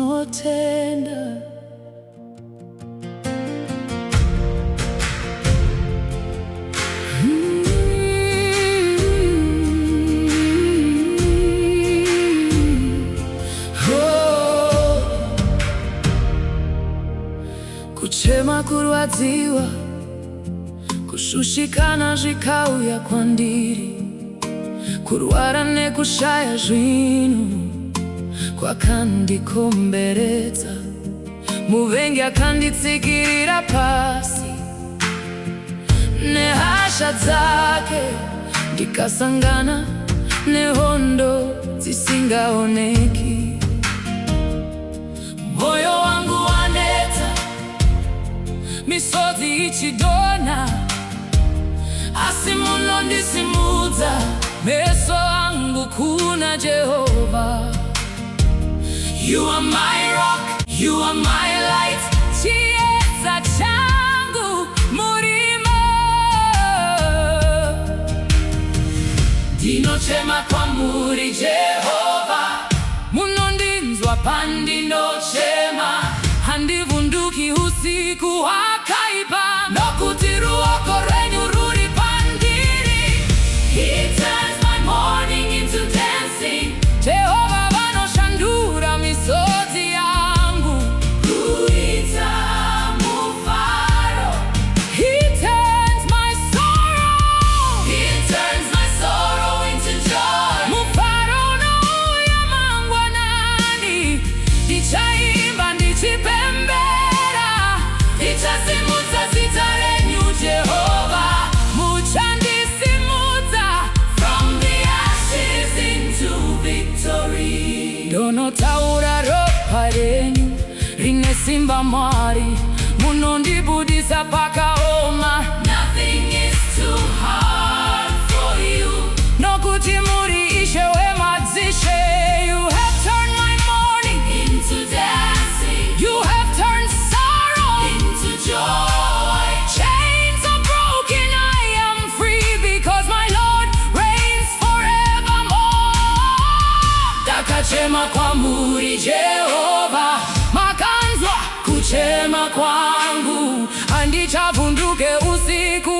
unotenda. Kuchema kurwadziwa, kushushikana zvikauya kwandiri, kurwara nekushaya zvinhu kwakandikomberedza. Muvengi akanditsikirira pasi, nehasha dzake ndikasangana nehondo dzisingaoneki. Moyo wangu waneta, misodzi ichidonha, asi munondisimudza meso angu kuna Jehovha. You are my rock, you are my light, chiedza changu murimo. Ndinochema kwamuri Jehovha, munondinzwa pandinochema. Handivhunduki usiku hwakaipa, nokuti ruoko rwenyu ruri pandiri. He turns my mourning into dancing. Jehovha vanoshandura misodzi yangu kuita mufaro. He turns my sorrow into joy. Mufaro unouya mangwanani, ndichaimba ndichipembera, ndichasimudza zita renyu Jehovha. Muchandisimudza from the ashes into victory. Ndonotaura ropa renyu rine simba mwari, munondibudisa pakaoma. Nothing is too hard for you, nokuti muri Ishe wemadzishe. You have turned my mourning into dancing. You have turned sorrow into joy. Chains are broken, I am free, because my Lord reigns forevermore. Takachema kwamuri Jehovha, makanzwa kuchema kwangu, handichavhunduke usiku